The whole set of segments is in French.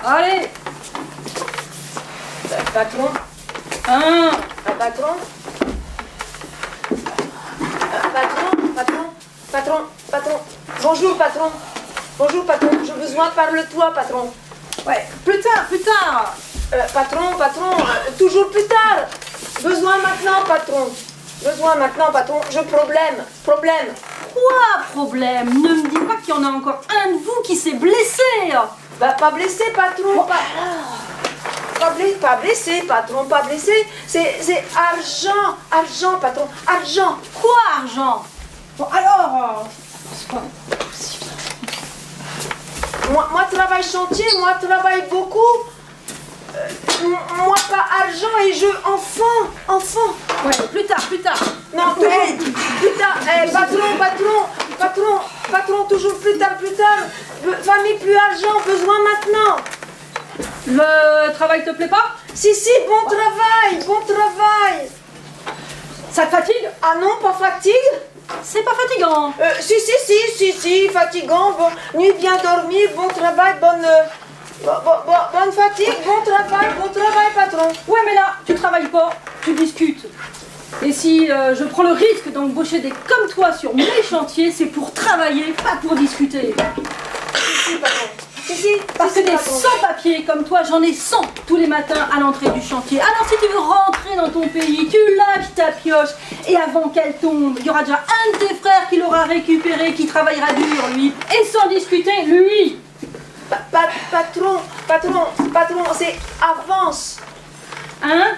Allez. Patron. Patron. Patron. Bonjour, patron. Bonjour, patron. J'ai besoin de parler de toi, patron. Ouais, plus tard. Patron. Toujours plus tard. Besoin maintenant, patron. J'ai problème. Quoi, problème? Ne me dis pas qu'il y en a encore un de vous qui s'est blessé. Bah, pas blessé, patron. Pas blessé, patron, pas blessé. C'est argent, patron. Argent. Quoi, argent? Bon, alors, c'est pas possible. Moi, travaille chantier, moi, travaille beaucoup. Moi, pas argent et je enfant. Ouais, plus tard. Non, plus tard. Patron, toujours plus tard. Famille, plus argent, besoin maintenant. Le travail te plaît pas? Si, bon travail. Ça te fatigue? Ah non, pas fatigue. C'est pas fatigant. Si, fatigant. Bon, nuit bien dormie, bon travail, bonne fatigue, bon travail, patron. Ouais, mais là, tu travailles pas, tu discutes. Et si je prends le risque d'embaucher des comme toi sur mes chantiers, c'est pour travailler, pas pour discuter. Si, patron. Parce que des sans-papiers comme toi, j'en ai 100 tous les matins à l'entrée du chantier. Alors si tu veux rentrer dans ton pays, tu lâches ta pioche et avant qu'elle tombe, il y aura déjà un de tes frères qui l'aura récupérée, qui travaillera dur, lui. Et sans discuter, lui. Patron, c'est avance. Hein?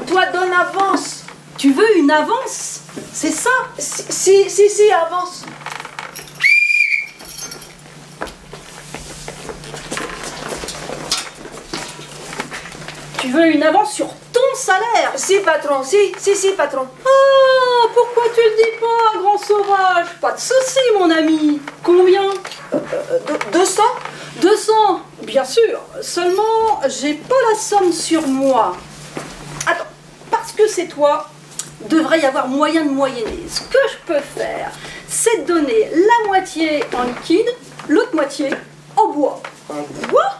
Toi, donne avance. Tu veux une avance? C'est ça? Si, avance. Tu veux une avance sur ton salaire? Si, patron, si, patron. Ah, pourquoi tu le dis pas, grand sauvage? Pas de souci, mon ami. Combien? 200? 200, bien sûr. Seulement, j'ai pas la somme sur moi. Attends, parce que c'est toi, devrait y avoir moyen de moyenner. Ce que je peux faire, c'est de donner la moitié en liquide, l'autre moitié en bois. En bois?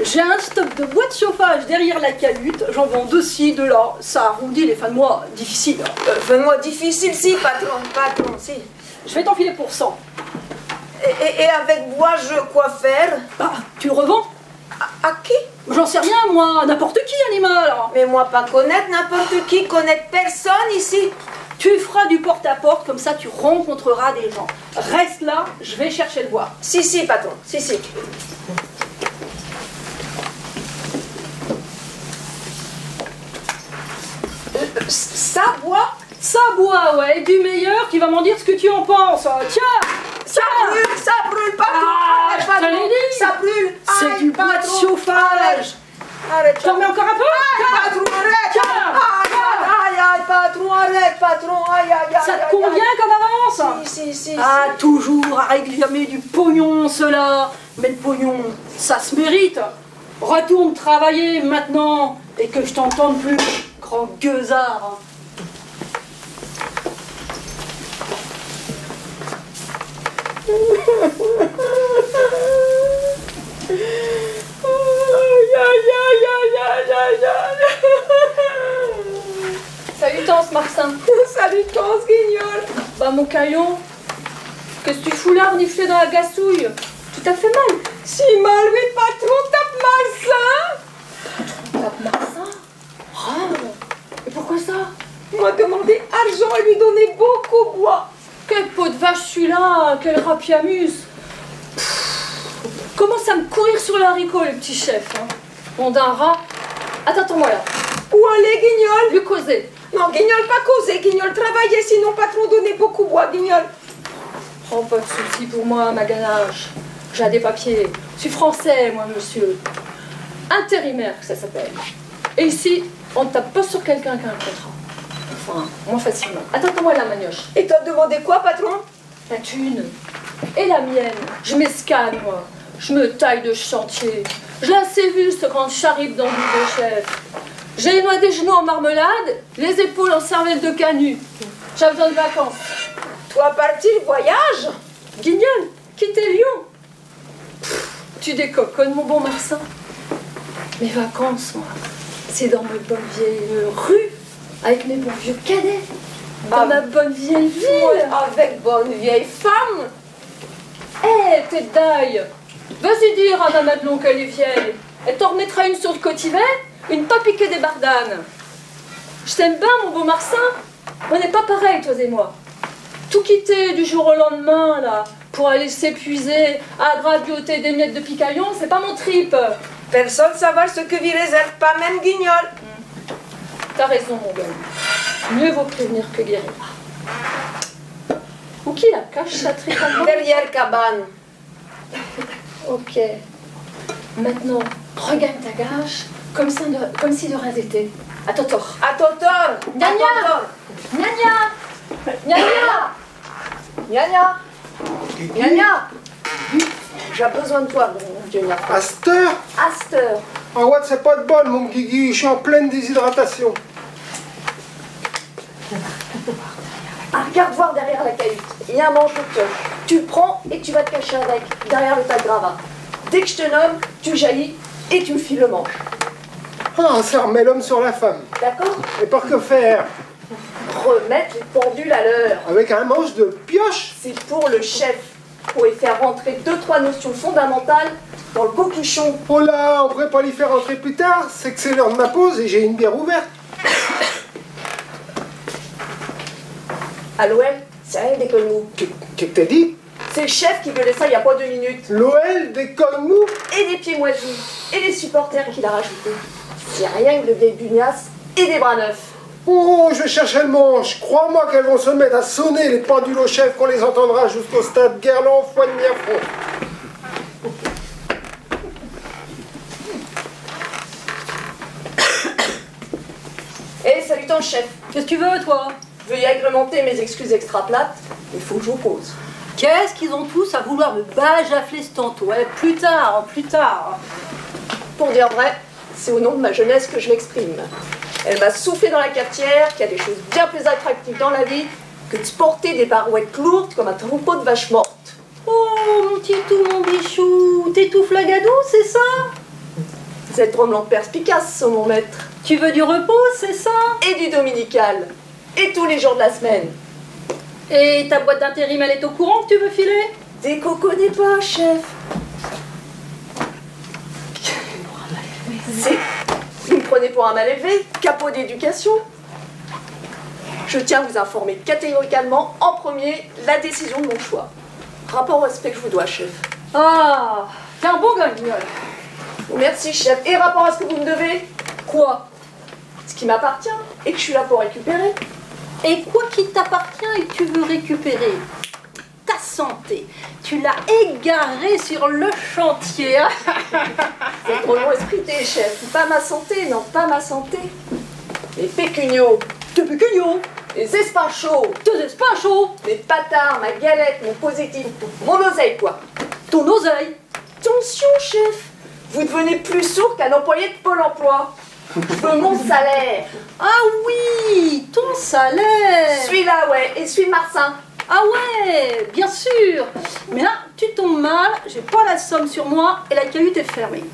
J'ai un stock de bois de chauffage derrière la cahute, j'en vends de ci, de là, ça arrondit les fins de mois difficiles. Fin de mois difficile, si, patron, si. Je vais t'enfiler pour 100. Et avec bois, quoi faire? Bah, tu le revends? À qui? J'en sais rien, moi, n'importe qui, animal. Mais moi, pas connaître n'importe qui, connaître personne ici. Tu feras du porte-à-porte, comme ça tu rencontreras des gens. Reste là, je vais chercher le bois. Si, patron, si. Ça boit, ouais, du meilleur, tu vas m'en dire ce que tu en penses. Tiens. Ça brûle, patron. Je te l'ai dit. Ça brûle. C'est du bois de chauffage. Arrête. Je t'en mets encore un peu. Patron, arrête. Tiens. Patron, arrête, patron. Ça te convient comme avance? Si. Ah, toujours à réclamer du pognon, cela. Mais le pognon, ça se mérite. Retourne travailler maintenant et que je t'entende plus, grand gueusard. Salutance, Marcin. Salutance, Guignol. Bah, mon caillon, qu'est-ce que tu fous là, renifler dans la gastouille? Tu t'as fait mal? Si mal, oui, patron, tape Marcin. Tape Marcin? Ah, et pourquoi ça? Il m'a demandé argent et lui donner beaucoup bois. Quelle peau de vache celui-là, quel rapiamuse. Commence à me courir sur le haricot, le petit chef. Hein. Bon, d'un rat. Attends-moi là. Où aller, Guignol? Lui causer. Non, Guignol, pas causer, Guignol, travailler, sinon patron donnait beaucoup bois, Guignol. Oh, pas de soucis pour moi, ma ganache. J'ai des papiers. Je suis français, moi, monsieur. Intérimaire, que ça s'appelle. Et ici, on ne tape pas sur quelqu'un qui a un contrat. Enfin, moins facilement. Attends-moi la manioche. Et t'as demandé quoi, patron? La thune. Et la mienne. Je m'escane, moi. Je me taille de chantier. Je la sais vu, ce grand charib dans le de chef. J'ai les noix des genoux en marmelade, les épaules en cervelle de canut. J'ai besoin de vacances. Toi parti le voyage? Guignol, quitter Lyon. Tu décoconnes, mon bon Marcin. Mes vacances, moi, c'est dans ma bonne vieille rue, avec mes bons vieux cadets, dans ma bonne vieille ville. Avec bonne vieille femme. Hé, tête d'ail, vas-y dire à ma Madelon qu'elle est vieille. Elle t'en remettra une sur le cotivet, une pas piquée des bardanes. Je t'aime bien, mon beau Marcin. On n'est pas pareil, toi et moi. Tout quitter du jour au lendemain, là, pour aller s'épuiser à grabioter des miettes de picaillon, c'est pas mon trip. Personne savoir ce que vit réserve, pas même Guignol. T'as raison, mon gars. Mieux vaut prévenir que guérir. Où qui la cache, sa tricambre? Derrière cabane. Ok. Maintenant, regagne ta gage, comme si de rien n'était. À Totor. À Totor. Gna gna. Gna gna. Gna gna. Gna gna. Gna gna. J'ai besoin de toi, mon Dieu. À cette heure? À cette heure. Ah ouais, c'est pas de bol, mon Guigui, je suis en pleine déshydratation. Ah, regarde voir derrière la cahute. Il y a un manche de pioche. Tu le prends et tu vas te cacher avec, derrière le tas de gravats. Dès que je te nomme, tu jaillis et tu me files le manche. Ah, ça remet l'homme sur la femme. D'accord? Et par que faire? Remettre les pendules à l'heure. Avec un manche de pioche? C'est pour le chef. Pour y faire rentrer 2-3 notions fondamentales dans le coquillon. Oh là, on pourrait pas l'y faire rentrer plus tard? C'est que c'est l'heure de ma pause et j'ai une bière ouverte. À l'OL, c'est rien d'école mou. Qu'est-ce que t'as dit? C'est le chef qui veut ça il y a pas 2 minutes. L'OL des cols mous? Et des pieds moisis. Et les supporters qu'il a rajoutés. C'est rien que de vieilles bugnasses et des bras neufs. Oh, je vais chercher le manche. Crois-moi qu'elles vont se mettre à sonner les pendules au chef qu'on les entendra jusqu'au stade Guerlain, Foigny-à-Fond. Eh, salut ton chef. Qu'est-ce que tu veux, toi? Veuillez agrémenter mes excuses extra plates. Il faut que je vous pose. Qu'est-ce qu'ils ont tous à vouloir me bajafler ce tantôt? Ouais, plus tard, plus tard. Pour dire vrai, c'est au nom de ma jeunesse que je m'exprime. Elle m'a soufflé dans la cafetière qu'il y a des choses bien plus attractives dans la vie que de porter des barouettes lourdes comme un troupeau de vaches mortes. Oh, mon petit tout, mon bichou, t'étouffes la gadoue, c'est ça? Vous êtes drôlement perspicace, mon maître. Tu veux du repos, c'est ça? Et du dominical. Et tous les jours de la semaine. Et ta boîte d'intérim, elle est au courant que tu veux filer? Décoconnez pas, chef. Vous me prenez pour un mal élevé, capot d'éducation. Je tiens à vous informer catégoricalement, en premier, la décision de mon choix. Rapport au respect que je vous dois, chef. Ah, t'es un bon gars, Guignol. Merci, chef. Et rapport à ce que vous me devez, Quoi? ce qui m'appartient et que je suis là pour récupérer. Et quoi qui t'appartient et que tu veux récupérer? Ta santé. Tu l'as égarée sur le chantier. Hein. C'est trop long esprité, chef. Pas ma santé, non, pas ma santé. Les pécuniaux, T'es pécunion. les espinchos, Tes espinchos. les patards, ma galette, mon positif, mon oseille, quoi. Ton oseille. Attention, chef. Vous devenez plus sourd qu'un employé de Pôle emploi. Je veux mon salaire. Ah oui, ton salaire. Celui-là, ouais, et celui de Marcin. Ah ouais, bien sûr. Mais là, tu tombes mal, j'ai pas la somme sur moi et la cahute est fermée.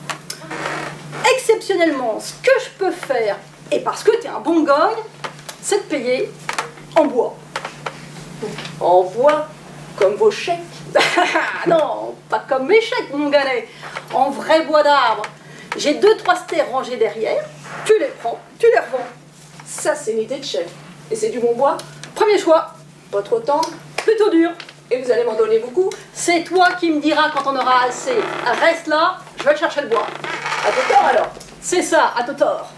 Exceptionnellement, ce que je peux faire, et parce que t'es un bon gogne, c'est de payer en bois. En bois, comme vos chèques. Non, pas comme mes chèques, mon galet. En vrai bois d'arbre. J'ai 2-3 stères rangés derrière, tu les prends, tu les revends. Ça, c'est une idée de chef. Et c'est du bon bois, Premier choix, pas trop tendre. plutôt dur. Et vous allez m'en donner beaucoup. C'est toi qui me diras quand on aura assez. Reste là, je vais chercher le bois. À tout tort, alors. C'est ça, à Totor.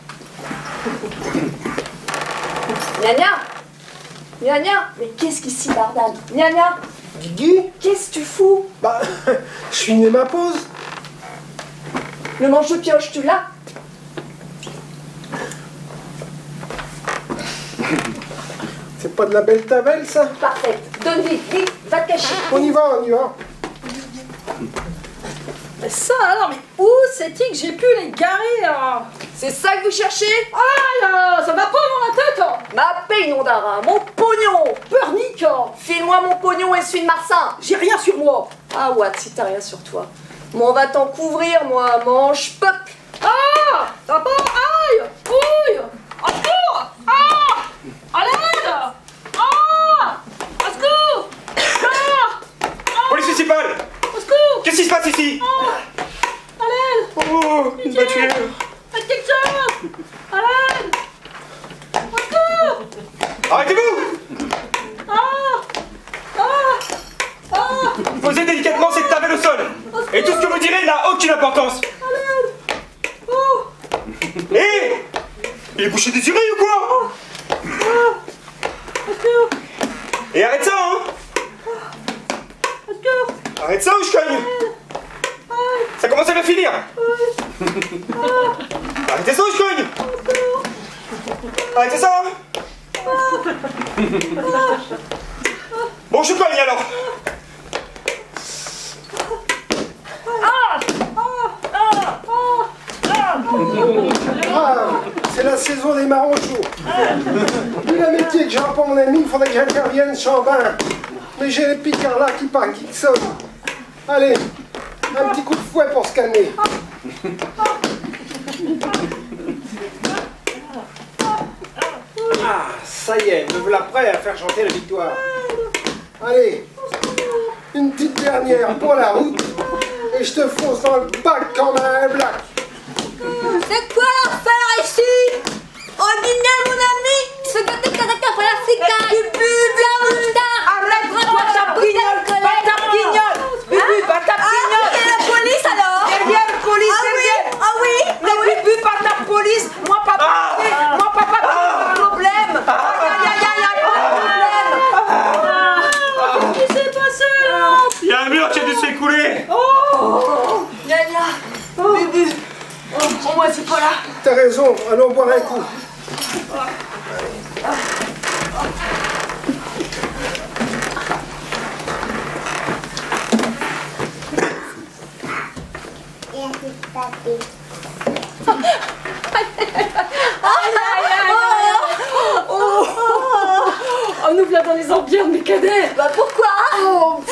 Gna gna. Gna gna. Mais qu'est-ce qui s'y bardane? Gna gna. Guigui? Qu'est-ce que tu fous? Bah, je finis ma pause. Le manche de pioche, tu l'as? C'est pas de la belle tavelle, ça? Parfait. Donne vite, vite, va te cacher. On y va, on y va. Mais ça alors, mais où c'est-il que j'ai pu les garer hein? C'est ça que vous cherchez? Ah, ça va pas dans la tête hein. Ma paye, nom d'ara, mon pognon. Pernique hein. File-moi mon pognon et celui de Marcin. J'ai rien sur moi. Ah, Watt, si t'as rien sur toi. Moi, on va t'en couvrir, moi, manche pop. Ah, Ça va pas? Aïe! Ouille! Au secours! Ah! À l'aide! Ah! Au secours! Ah! Police municipale! Au secours! Qu'est-ce qui se passe ici? Ah! À l'aide! Oh, une voiture! Faites quelque chose! À l'aide! Au secours! Arrêtez-vous! Ah! Ah! Ah! Posez délicatement cette table au sol! Et tout ce que vous direz n'a aucune importance! À l'aide! Oh! Hé! Il est bouché des oreilles ou quoi? Ah! Au secours! Et arrête ça, hein! Au secours! Arrête ça ou je cogne! Ça commence à me finir! Arrêtez ça ou je cogne! Arrêtez ça, hein! Bon, je cogne alors! Ah, c'est la saison des marrons chauds. Vu l'amitié que j'ai pour mon ami, il faudrait que j'intervienne Chambin. Mais j'ai les picards là qui partent, qui sonnent. Allez, un petit coup de fouet pour se calmer. Ah, ça y est, me voilà prêt à faire chanter la victoire. Allez, une petite dernière pour la route. Et je te fonce dans le bac comme un black. C'est quoi l'affaire ici? Oh, Dina, mon ami, tu fais gâter le caractère pour l'Africain. Bubu, la moutarde. Arrête-toi, ta pignole, pas ta pignole. Bubu, pas ta pignole. Et la police alors? Derrière, police, derrière. Ah oui? Mais Bubu, pas ta police. Moi, papa, moi, papa, pas de problème. Aïe, aïe, aïe, aïe, pas de problème. Qu'est-ce qui s'est passé là? Il y a un mur qui a dû s'écouler! Nania, Bubu, moi, c'est pas là. T'as raison, allons boire un coup. Oh, nous voilà dans les embières, mes cadets. Bah pourquoi? Oh,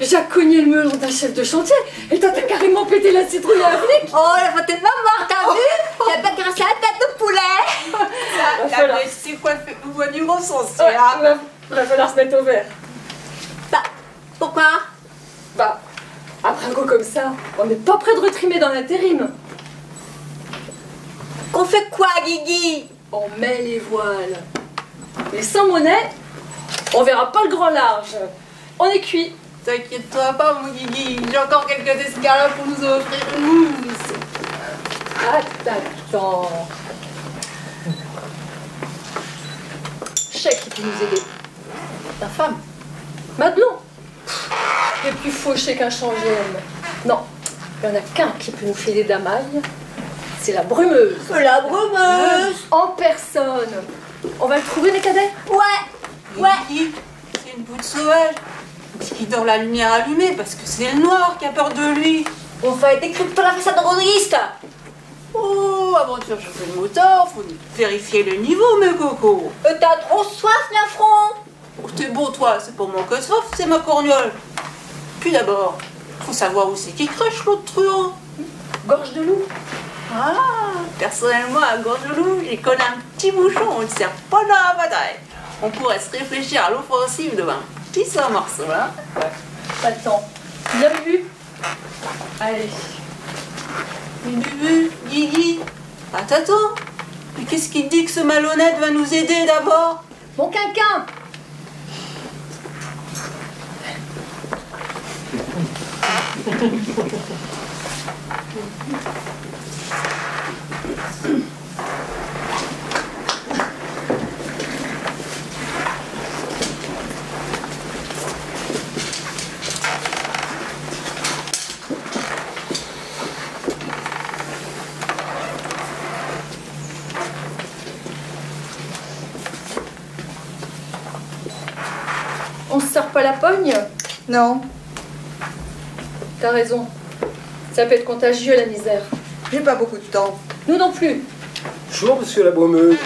j'ai cogné le melon d'un chef de chantier et toi t'as carrément pété la citrouille à la flic. Oh, la faute est pas morte, t'as vu? Il a pas cassé la tête de poulet. Voilà. C'est quoi, voix du bon sens, Ouais, il va falloir se mettre au vert. Bah, pourquoi? Bah, après un coup comme ça, on n'est pas près de retrimer dans l'intérim. Qu'on fait quoi, Guigui? On met les voiles. Mais sans monnaie, on verra pas le grand large. On est cuit. T'inquiète-toi pas, mon Guigui, j'ai encore quelques escarlots pour nous offrir une mousse. Attends. Je sais qui peut nous aider. Ta femme. Maintenant. Il est plus fauché qu'un changem. Non, il n'y en a qu'un qui peut nous filer d'amaille. C'est la brumeuse. La brumeuse. En personne. On va le trouver, les cadets? Ouais, ouais. Guigui, c'est une boute sauvage. Qui dort la lumière allumée parce que c'est le noir qui a peur de lui. On va être décrypter la façade rôdiste. Oh, avant de faire chauffer le moteur, faut vérifier le niveau, mes cocos. T'as trop soif, Nafron? Oh, t'es bon, toi, c'est pour mon que soif, c'est ma corgnole. Puis d'abord, faut savoir où c'est qui crèche l'autre truand. Gorge de loup. Ah, personnellement, à gorge de loup, il colle un petit bouchon, on ne sert pas dans la bataille. On pourrait se réfléchir à l'offensive de un petit morceau, hein. Pas le temps. Bien vu. Allez. Mais Bubu, Guigui, attends. Mais qu'est-ce qui te dit que ce malhonnête va nous aider d'abord? Mon quinquin. On se sort pas la pogne? Non, T'as raison. Ça peut être contagieux, la misère. j'ai pas beaucoup de temps. Nous non plus. Bonjour, monsieur la brumeuse.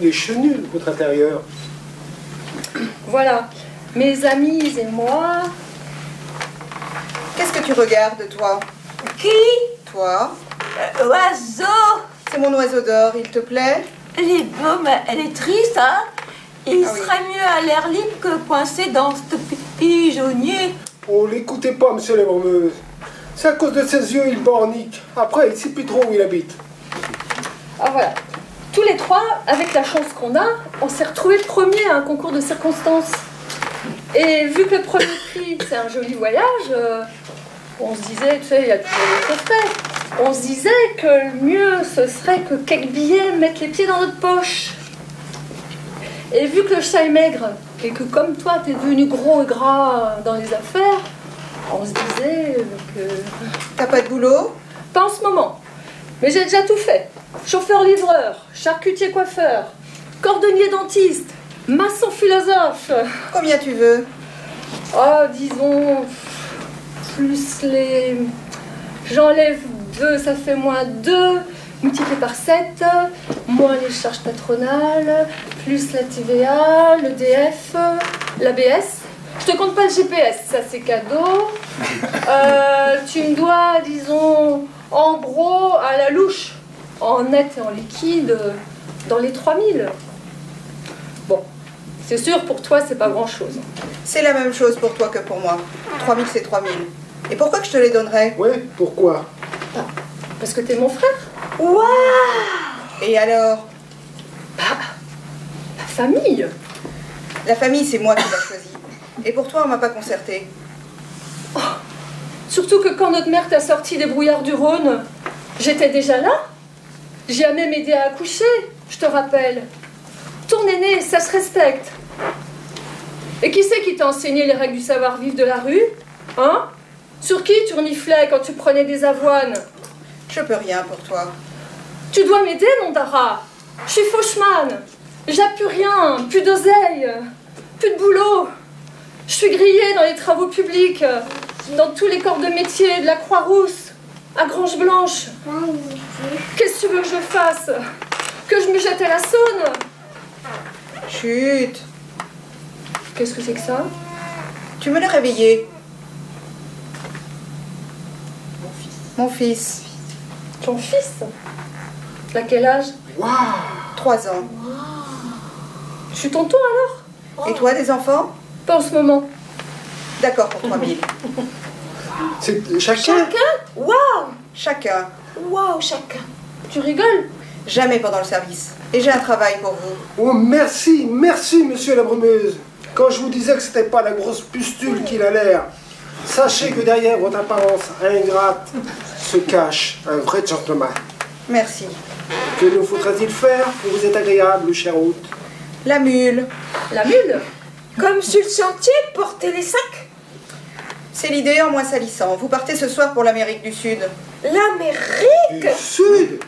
Il est chenu, votre intérieur. Voilà. Mes amis et moi... Qu'est-ce que tu regardes, toi? Qui? Toi? Oiseau. C'est mon oiseau d'or, il te plaît? Elle est beau, mais elle est triste, hein? Il serait mieux à l'air libre que coincé dans ce pigeonnier. Oh, l'écoutez pas, monsieur la Brumeuse. C'est à cause de ses yeux, il bornique. Après, il sait plus trop où il habite. Ah voilà. Tous les trois, avec la chance qu'on a, on s'est retrouvés premier à un concours de circonstances. Et vu que le premier prix, c'est un joli voyage, on se disait, tu sais, il y a toujours des coffrets. On se disait que le mieux, ce serait que quelques billets mettent les pieds dans notre poche. Et vu que le chat est maigre, et que comme toi, t'es devenu gros et gras dans les affaires, on se disait que... T'as pas de boulot? Pas en ce moment. Mais j'ai déjà tout fait. Chauffeur-livreur, charcutier-coiffeur, cordonnier-dentiste, maçon-philosophe. Combien tu veux? Oh, disons... Plus les... J'enlève 2, ça fait moins 2, multiplié par 7, moins les charges patronales, plus la TVA, le DF, l'ABS. Je te compte pas le GPS, ça c'est cadeau. Tu me dois, disons, en gros, à la louche, en net et en liquide, dans les 3000. Bon, c'est sûr, pour toi, c'est pas grand-chose. C'est la même chose pour toi que pour moi. 3000, c'est 3000. Et pourquoi que je te les donnerais? Oui, pourquoi? Parce que t'es mon frère. Waouh! Et alors? La famille. La famille, c'est moi qui l'ai choisie. Et pour toi, on m'a pas concerté. Oh, surtout que quand notre mère t'a sorti des brouillards du Rhône, j'étais déjà là. J'ai même aidé à accoucher, je te rappelle. Ton aîné, ça se respecte. Et qui c'est qui t'a enseigné les règles du savoir-vivre de la rue? Hein? Sur qui tu reniflais quand tu prenais des avoines? Je peux rien pour toi. Tu dois m'aider, mon Dara. Je suis faucheman. J'ai plus rien, plus d'oseille, plus de boulot. Je suis grillée dans les travaux publics, dans tous les corps de métier de la Croix-Rousse, à Grange-Blanche. Qu'est-ce que tu veux que je fasse? Que je me jette à la Saône? Chut. Qu'est-ce que c'est que ça? Tu me l'as réveillé. Mon fils. Ton fils? À quel âge? Waouh! 3 ans. Je suis tonton alors? Et toi, des enfants? Pas en ce moment. D'accord pour 3000. C'est chacun? Waouh! Chacun. Waouh, chacun. Tu rigoles? Jamais pendant le service. Et j'ai un travail pour vous. Oh, merci, merci, monsieur la Brumeuse. Quand je vous disais que c'était pas la grosse pustule qu'il a l'air, sachez que derrière votre apparence ingrate se cache un vrai gentleman. Merci. Que nous faudrait-il faire pour vous être agréable, cher hôte? La mule. La mule? Comme sur le chantier, porter les sacs. C'est l'idée en moins salissant. Vous partez ce soir pour l'Amérique du Sud. L'Amérique? Du Sud?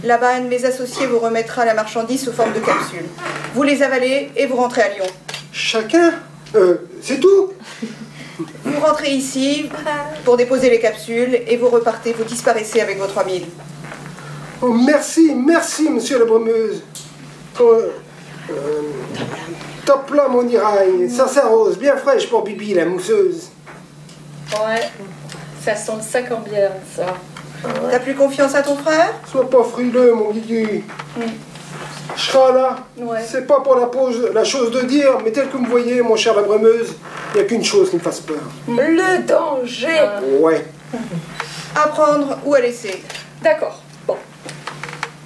Là-bas, un de mes associés vous remettra la marchandise sous forme de capsules. Vous les avalez et vous rentrez à Lyon. Chacun? C'est tout? Vous rentrez ici pour déposer les capsules et vous repartez, vous disparaissez avec vos 3000. Oh, merci, merci, monsieur la Brumeuse. Top là, mon iraille. Ça s'arrose, bien fraîche pour Bibi, la mousseuse. Ouais, ça sent le sac en bière, ça. T'as plus confiance à ton frère? Sois pas frileux, mon Guigui. Je serai là. Ouais. C'est pas pour la chose de dire, mais tel que vous me voyez, mon cher la Brumeuse, il n'y a qu'une chose qui me fasse peur. Le danger. Ouais. À prendre ou à laisser. D'accord, bon.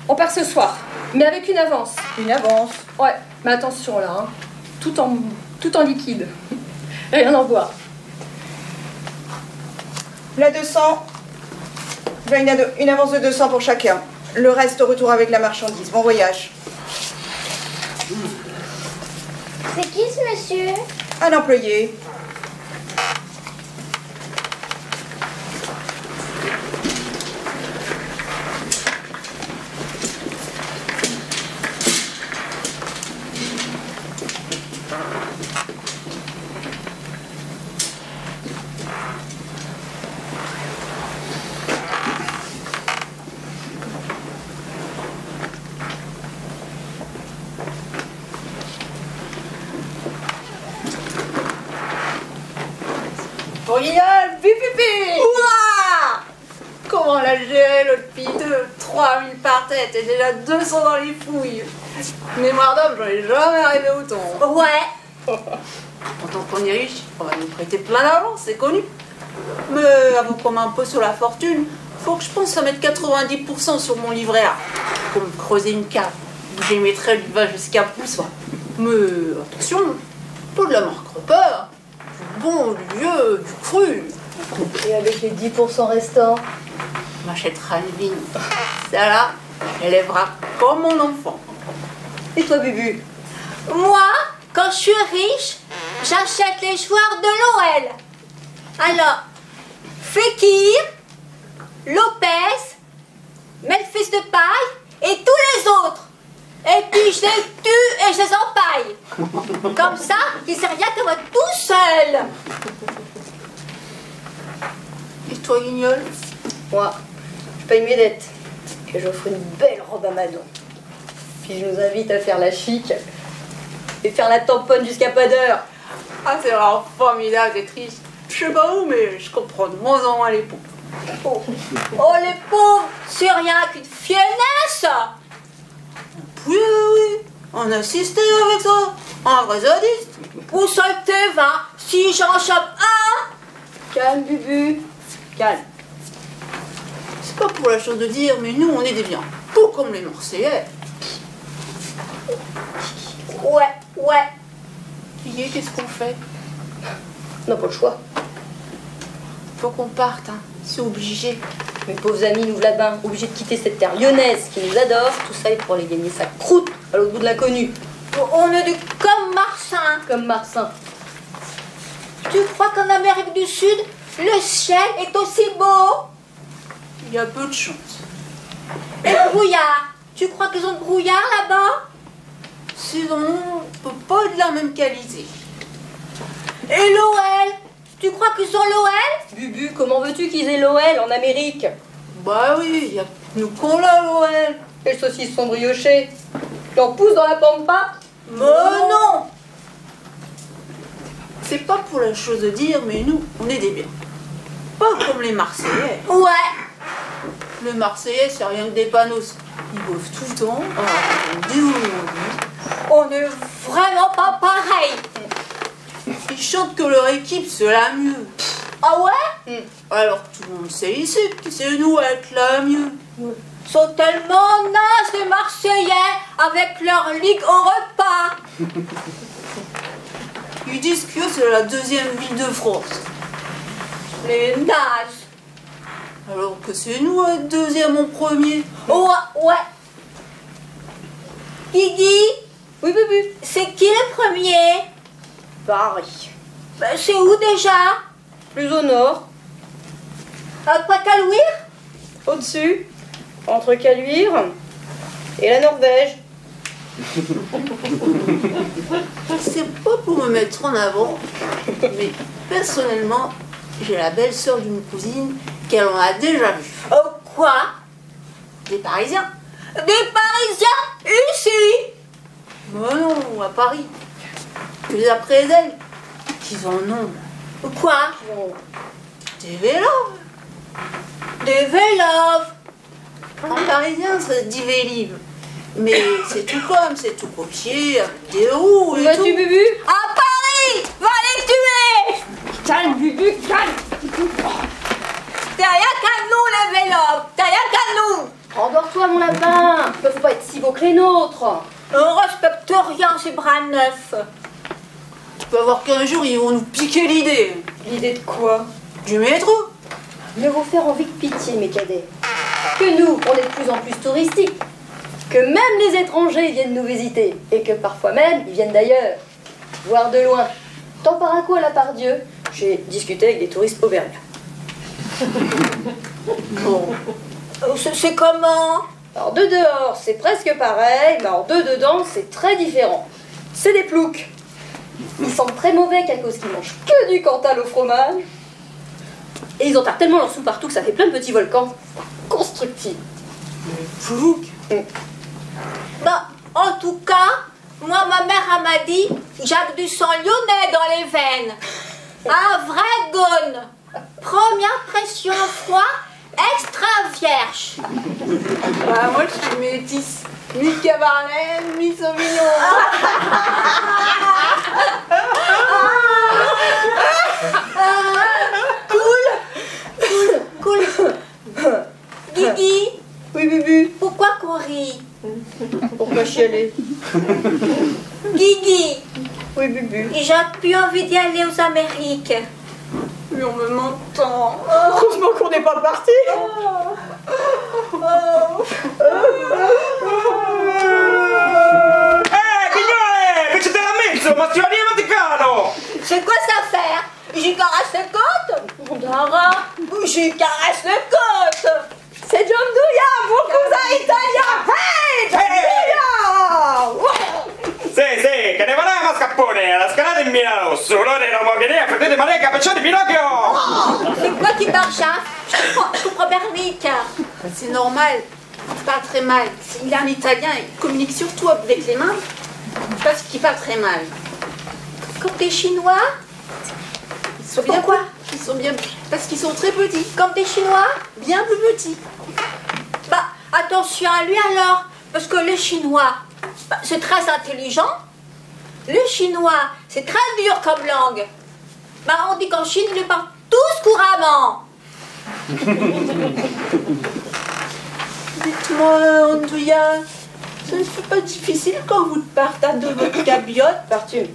On part ce soir, mais avec une avance. Une avance. Ouais, mais attention là, hein. Tout en liquide. Rien en bois. La 200. Une avance de 200 pour chacun. Le reste au retour avec la marchandise. Bon voyage. C'est qui ce monsieur? Un employé. Original, pipi. Ouah! Comment l'a géré l'autre fille de 3000 par tête et déjà 200 dans les fouilles. Mémoire d'homme, j'en ai jamais rêvé autant. Ouais. Tant qu'on est riche, on va nous prêter plein d'argent, c'est connu. Mais avant qu'on m'impose sur la fortune, faut que je pense à mettre 90% sur mon livret A. Pour me creuser une cave où j'émettrai du vin jusqu'à pousser. Mais attention, pas de la marque repère. Du bon, du vieux, du cru. Et avec les 10% restants? On m'achètera une vigne. Celle-là, elle élèvera comme mon enfant. Et toi, Bubu? Moi, quand je suis riche, j'achète les joueurs de l'OL. Alors, Fekir, Lopez, Memphis Depay et tous les autres. Et puis je les tue et je les empaille. Comme ça, ils ne savent rien que moi tout seul. Et toi, Guignol? Moi, je paye mes dettes. Et j'offre une belle robe à Madon. Puis je nous invite à faire la chic et faire la tamponne jusqu'à pas d'heure. Ah, c'est vraiment formidable d'être riche. Je sais pas où, mais je comprends de moins en moins les pauvres. Oh, les pauvres, c'est rien qu'une fienesse. Oui, oui, on assistait avec ça. Un vrai zadiste. Où sont tes vins? Si j'en chope un. Calme, Bubu. Calme. C'est pas pour la chose de dire, mais nous, on est des biens. Tout comme les Marseillais. Ouais. Et qu'est-ce qu'on fait? On n'a pas le choix. Faut qu'on parte, hein. C'est obligé. Mes pauvres amis, nous là-bas, obligés de quitter cette terre lyonnaise qui nous adore. Tout ça est pour aller gagner sa croûte à l'autre bout de l'inconnu. On est comme Marsin. Comme Marsin. Tu crois qu'en Amérique du Sud, le ciel est aussi beau? Il y a peu de chance. Et le brouillard? Tu crois qu'ils ont le brouillard là-bas? Sinon, on peut pas être de la même qualité. Et l'OL? Tu crois qu'ils ont l'OL? Bubu, comment veux-tu qu'ils aient l'OL en Amérique? Bah oui, il y a nous qu'on l'a l'OL. Et le saucisson brioché. Tu en pousses dans la pampa? Mais non! C'est pas pour la chose de dire, mais nous, on est des biens. Pas comme les Marseillais. Ouais. Les Marseillais, c'est rien que des panos. Ils boivent tout le temps. On est vraiment pas pareil. Ils chantent que leur équipe, c'est la mieux. Ah ouais? Alors tout le monde sait ici que c'est nous être la mieux. Ils sont tellement nazes les Marseillais avec leur ligue au repas. Ils disent que c'est la deuxième ville de France. Les nazes. Alors que c'est nous être deuxième en premier. Ouais. Guigui? Oui, Bubu. C'est qui le premier? Paris. Ben, c'est où déjà? Plus au nord. Après Calouir? Au-dessus. Entre Caluire et la Norvège. C'est pas pour me mettre en avant, mais personnellement, j'ai la belle-sœur d'une cousine qu'elle en a déjà vue. Oh quoi? Des Parisiens. Des Parisiens ici? Mais non, à Paris. Que après elle, qu'ils en ont. Quoi? Des vélos. Des vélos. En parisien, ça se dit vélib. Mais c'est tout comme, c'est tout copié, avec des roues et tout. Vas-tu, Bubu? À Paris! Va les tuer! Calme, Bubu, calme. T'as rien qu'à nous les vélos! T'as rien qu'à nous! Endors-toi, mon lapin. Faut pas être si beau que les nôtres. On respecte rien ces bras neufs. Tu peux avoir qu'un jour, ils vont nous piquer l'idée. L'idée de quoi? Du métro. Mieux vaut faire envie que pitié, mes cadets. Que nous, on est de plus en plus touristique. Que même les étrangers viennent nous visiter. Et que parfois même, ils viennent d'ailleurs. Voir de loin. Tant par un coup à la Pardieu, j'ai discuté avec des touristes auvergnats. Bon. C'est comment? Alors de dehors, c'est presque pareil, mais alors de dedans, c'est très différent. C'est des ploucs. Ils sentent très mauvais qu'à cause qu'ils mangent que du Cantal au fromage. Et ils enterrent tellement leur sous partout que ça fait plein de petits volcans constructifs. Plouc. Bah, en tout cas, moi, ma mère elle m'a dit Jacques du sang lyonnais dans les veines. Un vrai gone. Première pression froid, extra vierge. Bah, moi, je suis métisse. Mi-cabernet, mi-sauvignon. Cool. Guigui, Oui, Bubu. pourquoi qu'on rit? Pourquoi chialer? Guigui, Oui, Bubu. j'ai plus envie d'y aller aux Amériques. Mais on me m'entend. Heureusement qu'on n'est pas parti. Figliole, che c'è della mezzo, ma stiamo dimenticando! C'est quoi cette affaire? J'y caresse les côtes? Dara, j'y caresse les côtes. C'est John Douya, mon cousin italien. Hey, John Douya! Sì, che ne volevamo a scappone, alla scalata in Milano, solo dei Romogheria, fredete male, capaccio di Pinocchio! C'est quoi qui parle, chat? Je comprends Bernique. C'est normal. Il parle très mal. S'il est un Italien, il communique surtout avec les mains. Parce qu'il parle très mal. Comme des Chinois? Ils sont bien Pourquoi? Ils sont bien. Parce qu'ils sont très petits. Comme des Chinois? Bien plus petits. Bah, attention à lui alors. Parce que les Chinois, bah, c'est très intelligent. Le chinois, c'est très dur comme langue. Bah, on dit qu'en Chine, ils le parlent tous couramment. Dites-moi, Andouya, ça ne fait pas difficile quand vous partate de votre cabiote? Partume.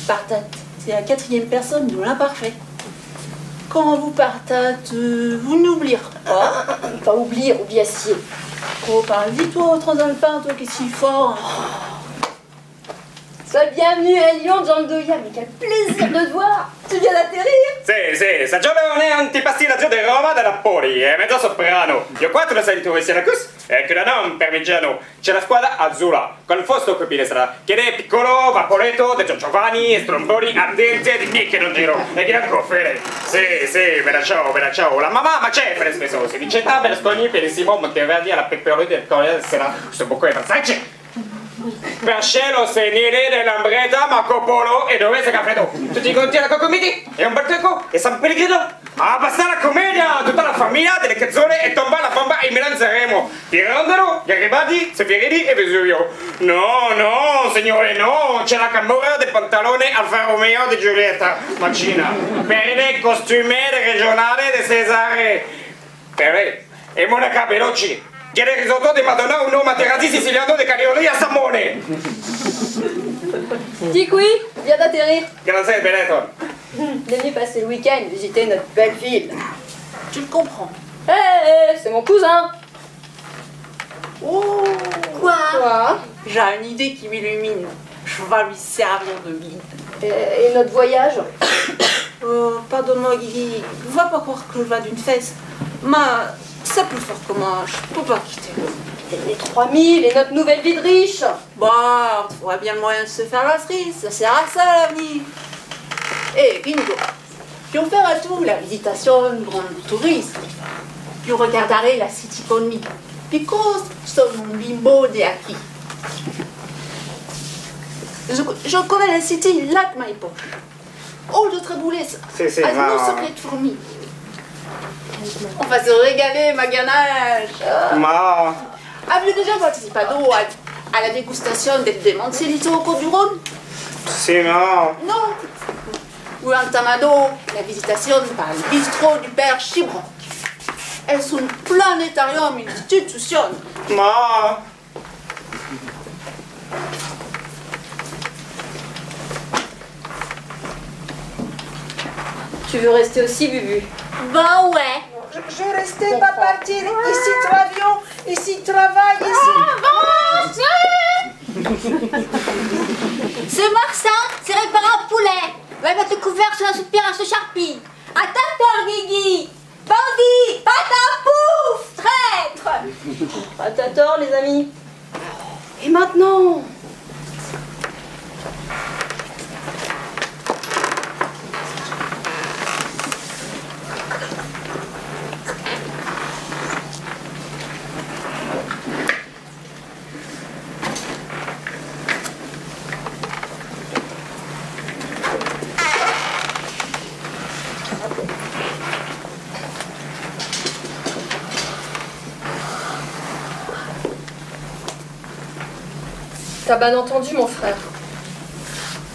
Partate, c'est la quatrième personne de l'imparfait. Quand vous partate, vous n'oublierez pas. Pas oublier, oubliassier. Oh, parle vite, toi, Transalpin, toi qui es si fort. Sois bienvenue à Lyon, John Douya, mais quel plaisir de te voir. Tu viens d'atterrir? Sì, stagione antipastillaggio di Roma da Napoli, è mezzo soprano. Io qua te lo sento in Syracuse, e che da non parmigiano. C'è la squadra azzurra, con il Fausto Copinestra, che è piccolo, Vaporetto, De Giovanni, Stromboni, Ardente, di Nick non giro, e Bianco Fere. Sì, ve la ciao. La mamma, ma c'è Fere Spesosi, Vicenta Berlusconi, Perissimo, Monteverdi, alla Peperoli del Corriere della Sera, questo buco è Versace. Marcello, Senile, dell'Ambretta, Marco Polo e dove sei Caffreddo? Tutti conti alla Cocomiti? E un Barteco? E San Pellegrino? Ah, basta la commedia! Tutta la famiglia delle cazzone e tomba la bomba in Milan Sanremo. Tirandolo, Garibaldi, Seferini e Vesuvio. No, signore, no! C'è la camorra del pantalone Alfa Romeo di Giulietta. Macina. Bene, costume regionale di Cesare. Pere. E Monaca Veloci. Chiede il risotto di Madonna, un uomo Materazzi siciliano di Cagliari a Samone. Dis oui, viens d'atterrir. Grazie, Benetton. Il est venu passer le week-end visiter notre belle ville. Tu le comprends. Hé, c'est mon cousin. Oh, Quoi? j'ai une idée qui m'illumine. Je vais lui servir de guide. Et notre voyage? Pardonne-moi, Guigui, va pas croire que je vais d'une fesse. Mais c'est plus fort que moi, je peux pas quitter. Les 3000 et notre nouvelle vie de riche. Bah, on trouvera bien le moyen de se faire la frise, ça sert à ça l'avenir. Eh, bingo, puis on fera tout, la visitation du grand tourisme. Puis on regarderait la city economy. Puis cause son bimbo de acquis. Je connais la city là que ma poche. Oh, de trabouler ça. Si, Avec nos secrets de fourmis. On va se régaler, ma ganache. Ma... Avez-vous déjà participé à la dégustation des Moncelito au Côte du Rhône? Si, ma... Non. Ou un tamado, la visitation par le bistrot du père Chibron. Elles sont planétarium institution. Ma... Tu veux rester aussi, Bubu? Ben ouais. Je restais pas partir. Ici, travaillons. Ici, travail. Ici. C'est Marcin, c'est réparé un poulet. Va mettre le couvert sur la soupir à ce charpie. À ta tort, Guigui. Bandit, patin, pouf, traître. Ah, t'as tort, les amis. Et maintenant? T'as bien entendu, mon frère.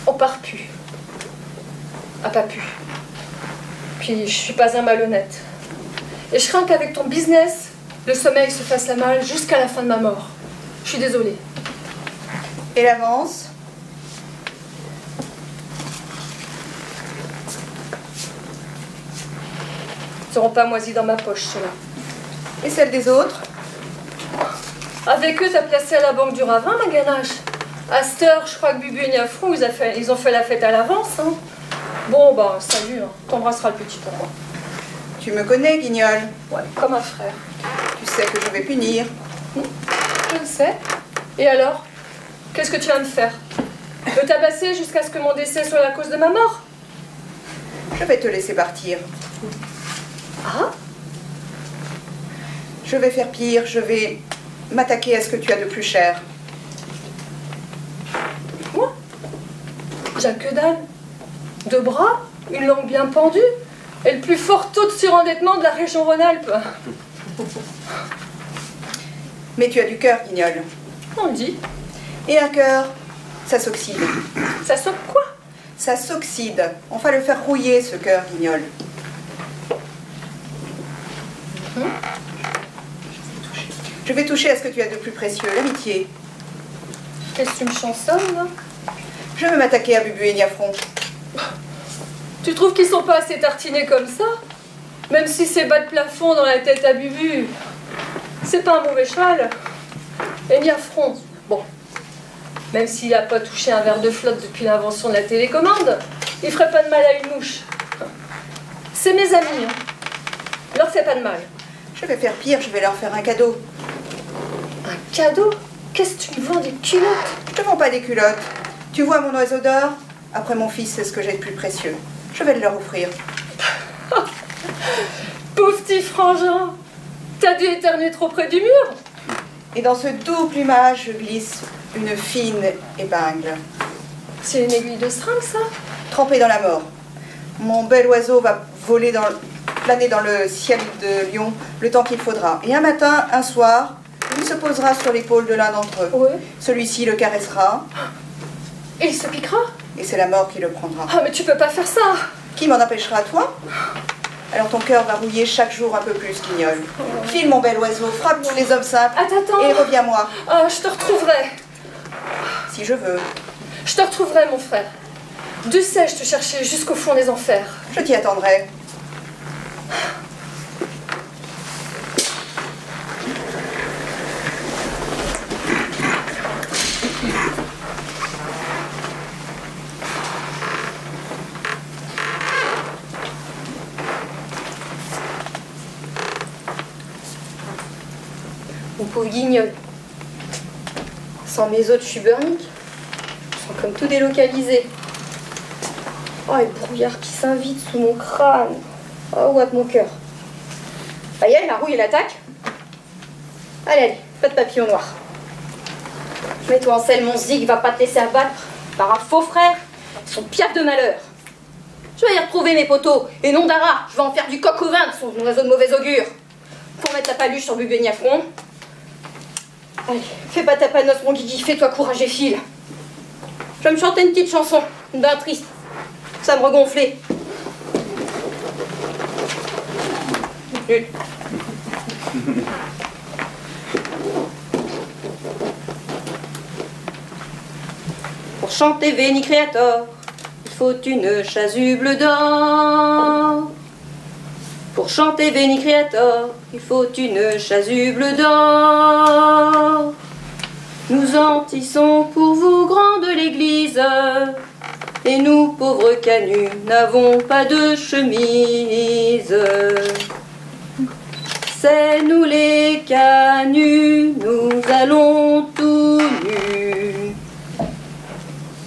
On part plus. Ah, pas pu. Puis je suis pas un malhonnête. Et je crains qu'avec ton business, le sommeil se fasse la malle jusqu'à la fin de ma mort. Je suis désolée. Et l'avance? Ils seront pas moisis dans ma poche, ceux-là. Et celle des autres? Avec eux, t'as placé à la banque du Ravin, ma ganache. À cette heure, je crois que Bubu et Niafron, ils ont fait la fête à l'avance. Hein. Bon, bah, salut, hein. T'embrasseras le petit pour moi. Tu me connais, Guignol? Ouais, comme un frère. Tu sais que je vais punir. Je le sais. Et alors? Qu'est-ce que tu vas me faire? Me tabasser jusqu'à ce que mon décès soit la cause de ma mort? Je vais te laisser partir. Ah? Je vais faire pire, je vais m'attaquer à ce que tu as de plus cher. Moi? J'ai que dalle. Deux bras, une langue bien pendue, et le plus fort taux de surendettement de la région Rhône-Alpes. Mais tu as du cœur, Guignol. On le dit. Et un cœur, ça s'oxyde. Ça sauve quoi? Ça s'oxyde. On va le faire rouiller, ce cœur, Guignol. Je vais toucher à ce que tu as de plus précieux, l'amitié. Qu'est-ce que tu me chansonnes, là? Je veux m'attaquer à Bubu et Niafron. Tu trouves qu'ils sont pas assez tartinés comme ça? Même si c'est bas de plafond dans la tête à Bubu. C'est pas un mauvais cheval. Et Niafron, bon, même s'il a pas touché un verre de flotte depuis l'invention de la télécommande, il ferait pas de mal à une mouche. C'est mes amis, hein. Leur fais pas de mal. Je vais faire pire, je vais leur faire un cadeau. Un cadeau? Qu'est-ce que tu me vends, des culottes? Je te vends pas des culottes. Tu vois mon oiseau d'or? Après mon fils, c'est ce que j'ai de plus précieux. Je vais le leur offrir. Pauvre petit frangin! T'as dû éternuer trop près du mur? Et dans ce doux plumage, je glisse une fine épingle. C'est une aiguille de seringue, ça? Trempée dans la mort. Mon bel oiseau va voler planer dans le ciel de Lyon le temps qu'il faudra. Et un matin, un soir, il se posera sur l'épaule de l'un d'entre eux. Oui. Celui-ci le caressera. Et il se piquera? Et c'est la mort qui le prendra. Ah, mais tu peux pas faire ça! Qui m'en empêchera, toi? Alors ton cœur va rouiller chaque jour un peu plus, Guignol. File, mon bel oiseau, frappe tous les hommes simples. Attends. Et reviens-moi. Ah, je te retrouverai. Si je veux. Je te retrouverai, mon frère. D'où sais-je te chercher jusqu'au fond des enfers? Je t'y attendrai. Mon pauvre Guignol. Sans mes autres, je suis burnique. Je sens comme tout délocalisé. Oh, et le brouillard qui s'invite sous mon crâne. Oh, ouah, mon cœur. Ça y est, la rouille, elle attaque. Allez, pas de papillon noir. Mets-toi en selle, mon zig va pas te laisser abattre par un faux frère, son piaf de malheur. Je vais y retrouver mes poteaux, et non d'Ara, je vais en faire du coq au vin de son oiseau de mauvais augure. Pour mettre la paluche sur Bubu et Niafron. Allez, fais pas ta panosse, mon Guigui, fais-toi courage et file. Je vais me chanter une petite chanson, une bain triste. Ça me regonflait. Pour chanter Veni Creator, il faut une chasuble d'or. Pour chanter Veni Creator, il faut une chasuble d'or. Nous en tissons pour vous, grands de l'église, et nous, pauvres canuts, n'avons pas de chemise. C'est nous les canuts, nous allons tout nus.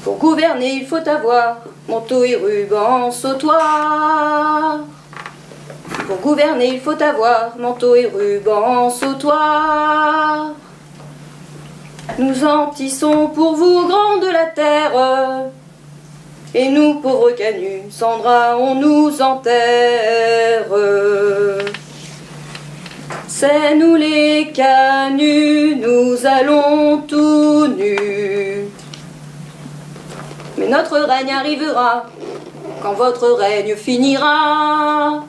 Pour gouverner, il faut avoir manteau et ruban sautoir. Pour gouverner, il faut avoir manteau et ruban sautoir. Nous en tissons pour vous, grands de la terre, et nous, pauvres canuts, sans drap, on nous enterre. C'est nous les canuts, nous allons tout nus. notre règne arrivera, quand votre règne finira.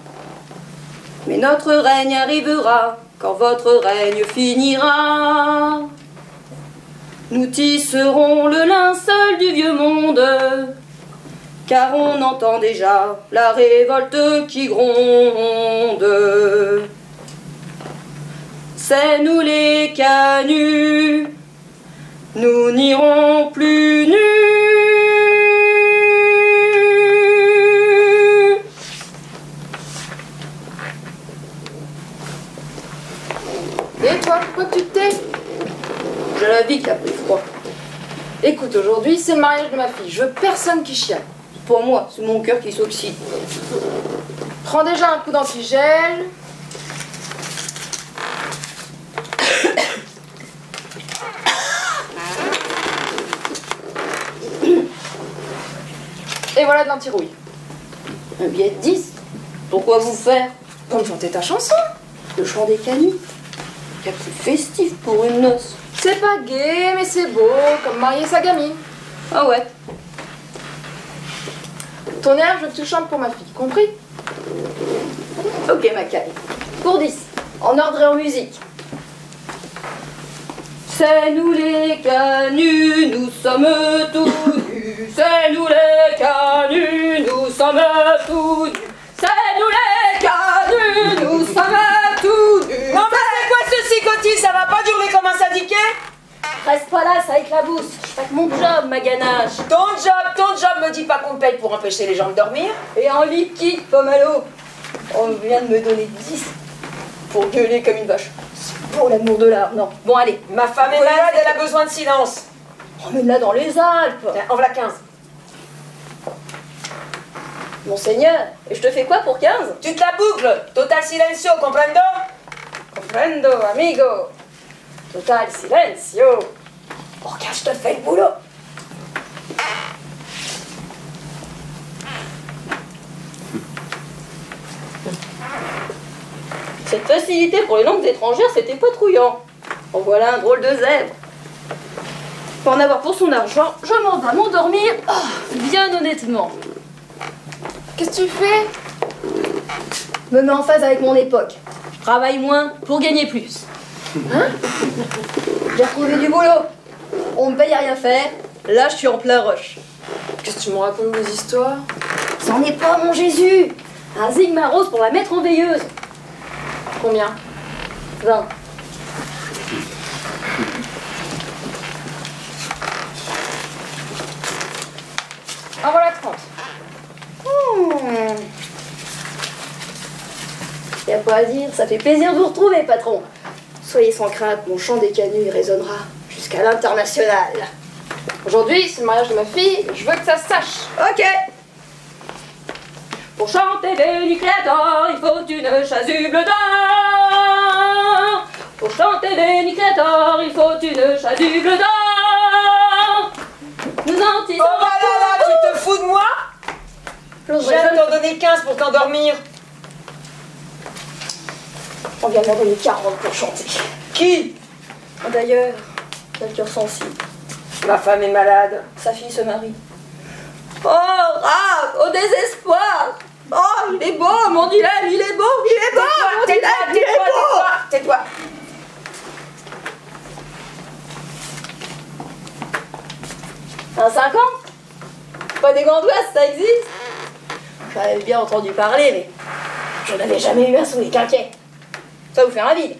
Mais notre règne arrivera, quand votre règne finira. Nous tisserons le linceul du vieux monde, car on entend déjà la révolte qui gronde. C'est nous les canuts, nous n'irons plus nus. Et toi, pourquoi tu te tais? J'ai la vie qui a pris froid. Écoute, aujourd'hui, c'est le mariage de ma fille. Je veux personne qui chiale. Pour moi, c'est mon cœur qui s'oxyde. Prends déjà un coup d'antigel. Et voilà de l'antirouille. Un billet de 10. Pourquoi vous faire? Pour me chanter ta chanson. Le chant des canuts. Il y a plus festif pour une noce. C'est pas gai, mais c'est beau, comme marier sa gamine. Ah ouais. Ton air, je veux que tu chantes pour ma fille, compris? Ok, Macaille. Pour 10. En ordre et en musique. C'est nous les canuts, nous sommes tout nus. C'est nous les canuts, nous sommes tout nus. C'est nous les canuts, nous sommes tout nus. Non mais c'est quoi ce cicotis? Ça va pas durer comme un syndiqué? Reste pas là, ça éclabousse. Je fais mon job, ma ganache. Ton job me dit pas qu'on paye pour empêcher les gens de dormir. Et en liquide, pomelo. On vient de me donner 10 pour gueuler comme une vache. C'est pour l'amour de l'art, non. Bon, allez. Ma femme est malade, elle a besoin de silence. Emmène-la dans les Alpes. Tiens, en voilà 15. Monseigneur, et je te fais quoi pour 15? Tu te la boucles. Total silencio, comprendo? Comprendo, amigo. Total silencio. Regarde, je te fais le boulot. Cette facilité pour les langues étrangères, c'était pas trouillant. En voilà un drôle de zèbre. Pour en avoir pour son argent, je m'en vais m'endormir, bien honnêtement. Qu'est-ce que tu fais? Me mets en phase avec mon époque. Je travaille moins pour gagner plus. Hein? J'ai retrouvé du boulot. On me paye à rien faire. Là, je suis en plein rush. Qu'est-ce que tu me racontes des histoires? C'en est pas, mon Jésus. Un Sigma rose pour la mettre en veilleuse. Combien? 20. En voilà 30. Y a pas à dire, ça fait plaisir de vous retrouver, patron. Soyez sans crainte, mon chant des canuts résonnera jusqu'à l'international. Aujourd'hui, c'est le mariage de ma fille, je veux que ça se sache. Ok. Pour chanter béni créateur, il faut une chasuble d'or. Pour chanter béni créateur, il faut une chasuble d'or. Nous en tissons. Oh là, tu te fous de moi? J'aime t'en donner 15 pour t'endormir. On vient de m'en donner 40 pour chanter. Qui? D'ailleurs, quel cœur sensible. Ma femme est malade. Sa fille se marie. Oh, rave, au désespoir. Oh, il est beau, mon dilemme, il est beau, il est beau, mon dilemme, il est beau. Tais-toi. Un 50? Pas des gandoisses, ça existe? J'avais bien entendu parler, mais je n'avais jamais eu un sous les quinquets. Ça vous fait un vide.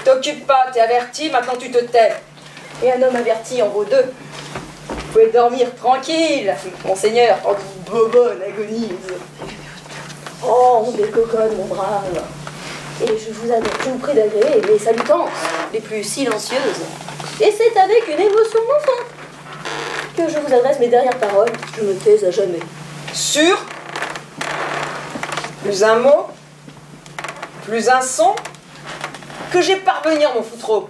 T'occupe pas, t'es averti, maintenant tu te tais. Et un homme averti en vaut deux. Vous pouvez dormir tranquille, monseigneur, tandis que Bobonne agonise. Oh, on décoconne, mon brave. Et je vous prie d'agréer les salutances les plus silencieuses. Et c'est avec une émotion d'enfant que je vous adresse mes dernières paroles. Je me tais à jamais. Sûr? Plus un mot? Plus un son? Que j'ai parvenir, mon foutreau.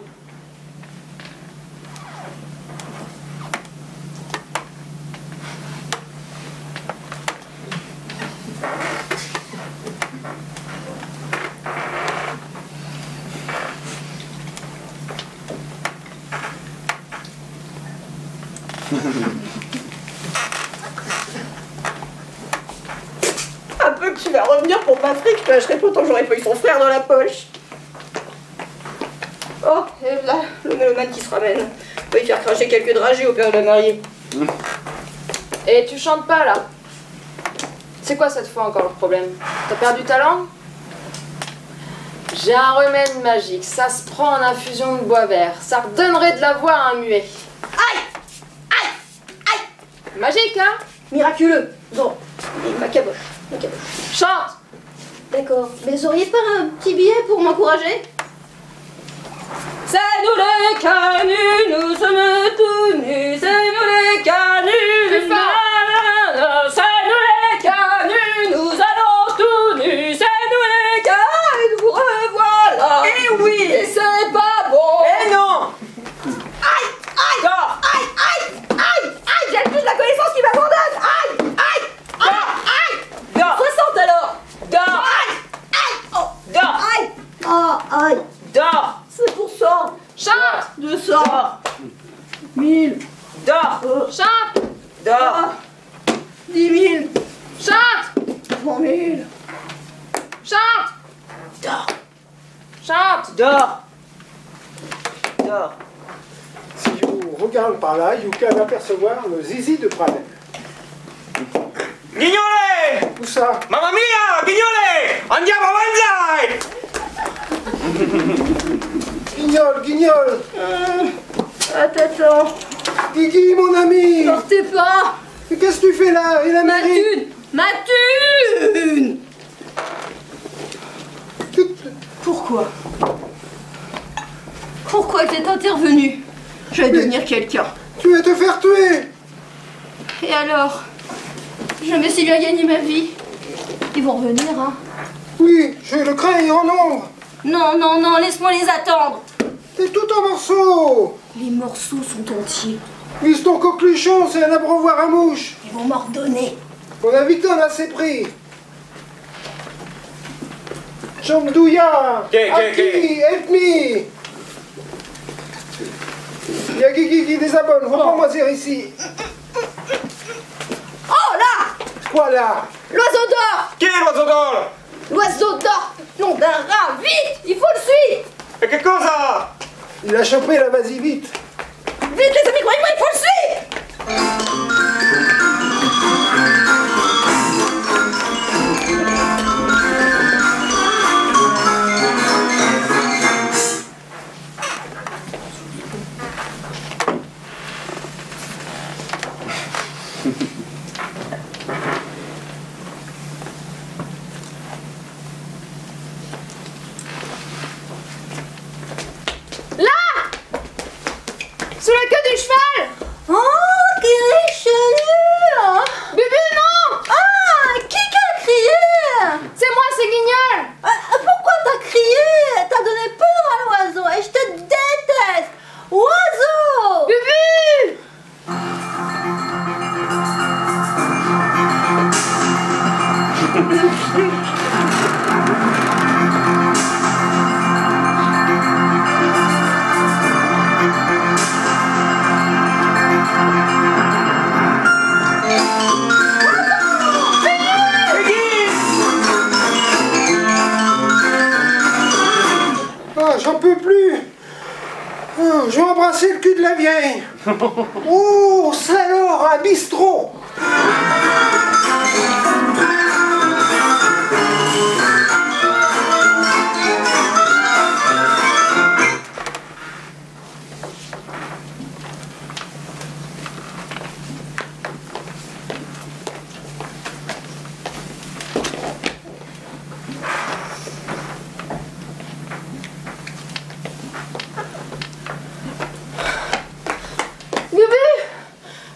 à revenir pour m'Afrique, je lâcherai pas tant j'aurais pas eu son frère dans la poche. Oh, et là, le mélomane qui se ramène. On va y faire cracher quelques dragées au père de la mariée. Et tu chantes pas là? C'est quoi cette fois encore le problème? T'as perdu ta langue? J'ai un remède magique, ça se prend en infusion de bois vert. Ça redonnerait de la voix à un muet. Aïe! Aïe! Aïe! Magique, hein? Miraculeux. Bon, ma caboche. Chante! D'accord, mais vous auriez pas un petit billet pour m'encourager? C'est nous les canuts, nous sommes tout nus, c'est nous les canuts, c'est nous les canuts, nous allons tout nus, c'est nous les canuts, nous revoilà. Eh oui! Et c'est pas bon! Eh non! Aïe! Aïe! Dors. Aïe! Aïe! Aïe! Aïe! J'ai le plus de la connaissance qui m'abandonne! Aïe! Aïe! Aïe! Aïe! Dors. 60 alors! Dors! Aïe! Aïe! Oh! Dors! Aïe! Ah! Aïe! Dors! C'est pour ça! Chante! 200! 1000! Dors! Chante! Dors! 10 000! Chante! 100 000! Chante! Dors! Chante! Dors! Dors! Si vous regardez par là, vous pouvez apercevoir le zizi de Pradel. Guignolé! Où ça? Mamma mia! Guignolé! Andiamo a mangiare! Guignol, guignol! Attends! Guigui, mon ami! Sortez pas! Mais qu'est-ce que tu fais là? Et la Ma mairie? thune! Ma thune! Pourquoi? Pourquoi t'es intervenu? Je vais devenir quelqu'un. Tu vas te faire tuer! Et alors? Je me suis bien gagné ma vie. Ils vont revenir, hein? Oui, je le crains en nombre! Non, non, non, laisse-moi les attendre. T'es tout en morceaux! Les morceaux sont entiers. Vise ton coqueluchon, c'est un abreuvoir à mouche! Ils vont m'ordonner. Mon invité en a ses prix! Chamdouya! Qu'est, Aki, help me! Il y a Guigui qui désabonne, reprends-moi dire ici! Oh là! Quoi là? L'oiseau d'or! Chi è l'oiseau d'oro? L'oiseau d'or! Nom d'un rat! Vite! Il faut le suivre! E che cosa? Il a chopé là, vas-y vite! Vite les amis, croyez-moi, il faut le suivre! Sous la queue du cheval! Oh, quel chelou! Bubu, non! Ah, qui a crié? C'est moi, c'est Guignol! Pourquoi t'as crié? T'as donné peur à l'oiseau et je te déteste! Oiseau! Bubu! Ah, j'en peux plus! Oh, je vais embrasser le cul de la vieille! Oh, salaud, un bistrot!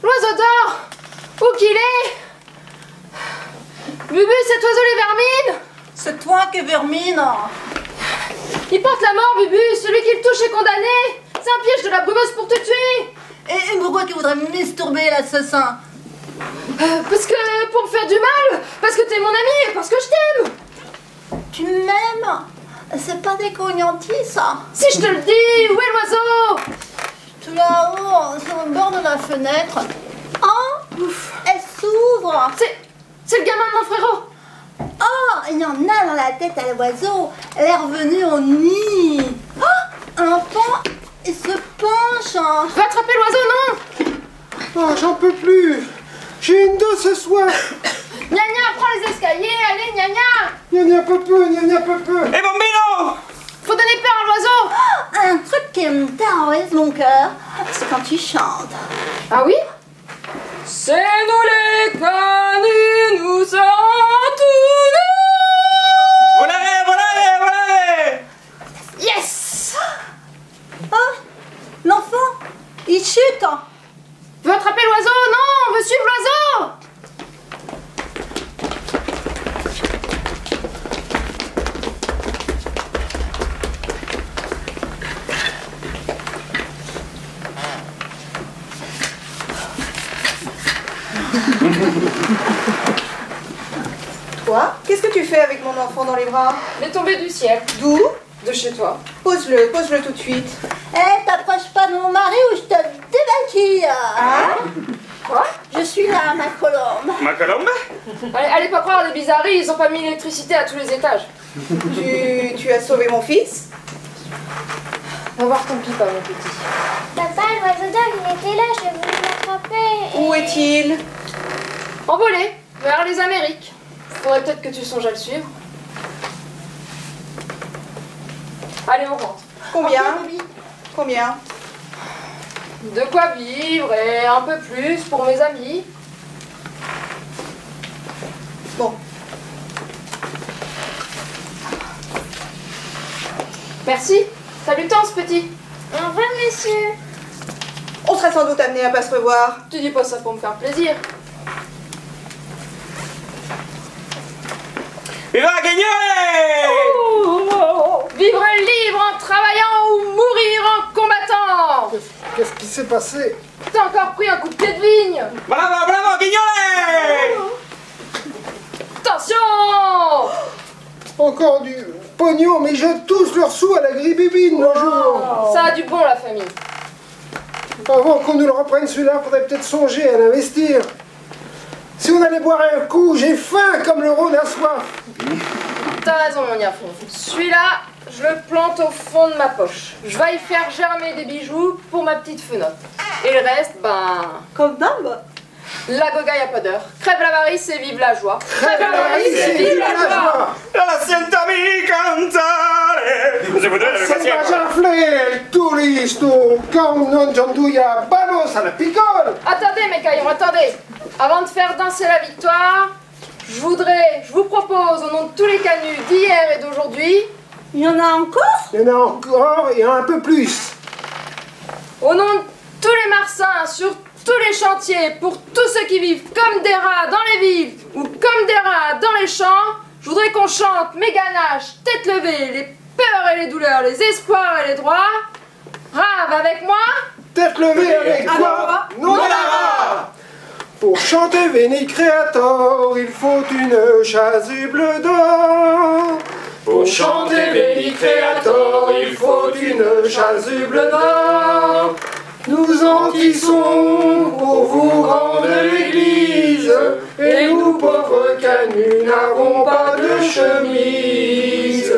L'oiseau d'or! Où qu'il est? Bubu, cet oiseau les vermine! C'est toi qui es vermine. Il porte la mort, Bubu! Celui qui le touche est condamné! C'est un piège de la brumeuse pour te tuer! Et pourquoi tu voudrais m'estourber l'assassin? Parce que... pour me faire du mal! Parce que t'es mon ami et parce que je t'aime! Tu m'aimes? C'est pas des cognantis, ça. Si je te le dis! Où est l'oiseau? Tout là-haut, sur le bord de la fenêtre. Oh, elle s'ouvre. C'est le gamin de mon frérot! Oh, il y en a dans la tête à l'oiseau. Elle est revenue au nid. Oh, un pan, il se penche. Va attraper l'oiseau, non? Oh, j'en peux plus. J'ai une dose ce soir. Gna gna, prends les escaliers, allez, gna gna. Gna gna peu peu, gna gna peu peu. Et bambino! Faut donner peur à l'oiseau. Un truc qui me terrorise mon cœur, c'est quand tu chantes. Ah oui? C'est nous les canuts, nous serons tous nus. Volare, volare, volare! Yes. Oh, l'enfant, il chute. Veux attraper l'oiseau? Non, on veut suivre l'oiseau. Toi, qu'est-ce que tu fais avec mon enfant dans les bras? Il est tombé du ciel. D'où? De chez toi. Pose-le tout de suite. Eh, t'approches pas de mon mari ou je te dévaquille. Ah? Quoi? Je suis là, ma colombe. Ma colombe? Allez pas croire des bizarreries, ils ont pas mis l'électricité à tous les étages. Tu as sauvé mon fils? Va voir ton pipa, mon petit. Papa, l'oiseau d'or, il était là, je voulais l'attraper. Où est-il? Envolé, vers les Amériques. Faudrait peut-être que tu songes à le suivre. Allez, on rentre. Combien? Combien? De quoi vivre et un peu plus pour mes amis. Bon. Merci. Salut Tance, petit. Au revoir, monsieur. On sera sans doute amené à pas se revoir. Tu dis pas ça pour me faire plaisir. Viva Guignol! Vivre libre en travaillant ou mourir en combattant. Qu'est-ce qui s'est passé? T'as encore pris un coup de pied de vigne. Bravo, bravo, Guignol! Attention. Encore du pognon, mais jettent tous leurs sous à la gribibine le jour. Ça a du bon, la famille. Avant qu'on nous le reprenne celui-là, faudrait peut-être songer à l'investir. Si on allait boire un coup, j'ai faim comme le Rhône a soif. T'as raison, mon Yafon. Celui-là, je le plante au fond de ma poche. Je vais y faire germer des bijoux pour ma petite fenotte. Et le reste, ben... Comme d'hab. La goga, y a pas d'heure. Crève l'avarice et vive la joie. Crève l'avarice et vive la joie. La siento-mi cantare! Je voudrais le Sembra già il turisto con non gianduia balos alla picole. Attendez, mes caillons, attendez. Avant de faire danser la victoire, je vous propose, au nom de tous les canuts d'hier et d'aujourd'hui, Il y en a encore? Il y en a encore et un peu plus. au nom de tous les marsins, sur tous les chantiers, pour tous ceux qui vivent comme des rats dans les villes ou comme des rats dans les champs, je voudrais qu'on chante mes ganaches, tête levée, les peurs et les douleurs, les espoirs et les droits. Rave avec moi. Tête levée avec toi, non à la rare. Pour chanter Veni Creator, il faut une chasuble d'or. Pour chanter Veni Creator, il faut une chasuble d'or. Nous en tissons pour vous rendre l'église, et nous pauvres canuts n'avons pas de chemise.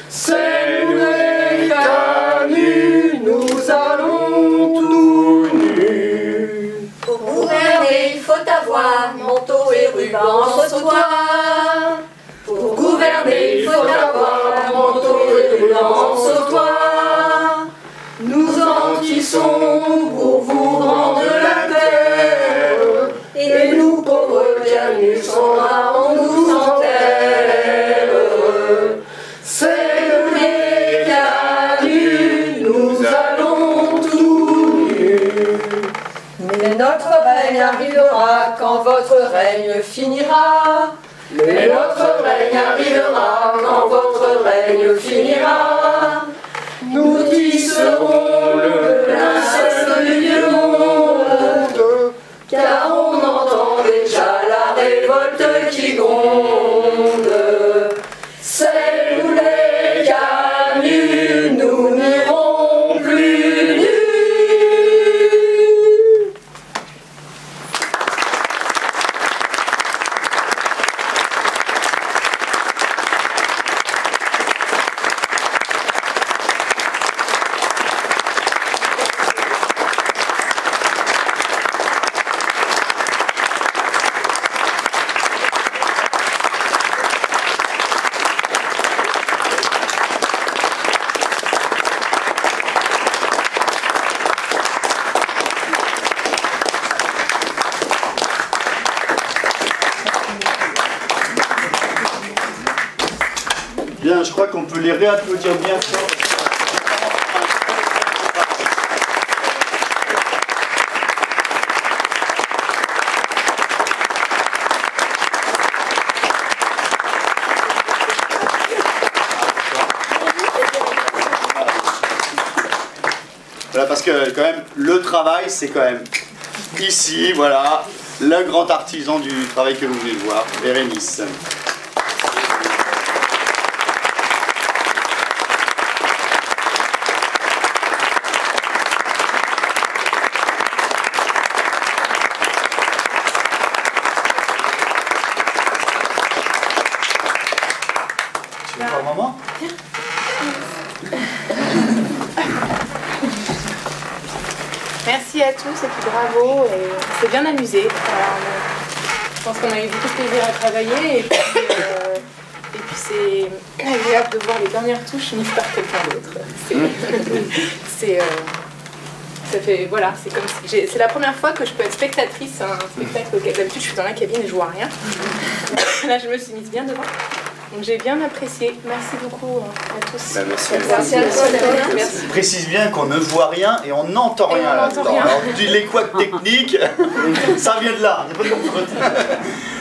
C'est nous les canuts, nous allons tout nus. Pour gouverner, il faut avoir manteau et ruban sautoir. Pour gouverner, il faut avoir manteau et ruban sautoir. Nous en tissons pour vous rendre la terre, et nous pauvres canuts sans rare, nous enterre. C'est nous les canuts, nous allons tout nus. Mais notre règne arrivera quand votre règne finira. Mais notre règne arrivera quand votre règne finira. Nous tisserons le linceul du monde, Car on entend déjà la révolte qui gronde. C'est nous les canuts, nous n'irons plus nus. bien, je crois qu'on peut les réapplaudir bien fort. Voilà, parce que quand même, le travail, c'est quand même ici, voilà, le grand artisan du travail que vous venez de voir, Bérénice. Tu veux voir maman ? Merci à tous et puis bravo, et on s'est bien amusé. Je pense qu'on a eu beaucoup de plaisir à travailler et puis c'est agréable de voir les dernières touches mises par quelqu'un d'autre. Ça fait, voilà, c'est comme si c'est la première fois que je peux être spectatrice à un spectacle auquel d'habitude je suis dans la cabine et je vois rien. Là je me suis mise bien devant. Donc j'ai bien apprécié. Merci beaucoup à tous. Ben, merci. Merci à toi, Damien. Merci. Précise bien qu'on ne voit rien et on n'entend rien. On n'entend rien. Alors, les couacs techniques, ça vient de là. C'est pas de mon faute.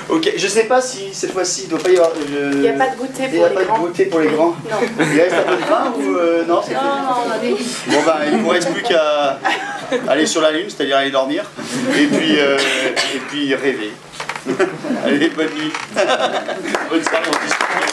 Ok, je sais pas si cette fois-ci il doit pas y avoir. Il n'y a pas de goûter pour les grands. Il n'y a pas grands. de goûter pour les grands. Non. Il reste un peu de pain ou non, c'est Non, on a des. Bon ben, il ne vous reste plus qu'à aller sur la lune, c'est-à-dire aller dormir, et puis rêver. Allez, bonne nuit. Bonne soirée, on discute.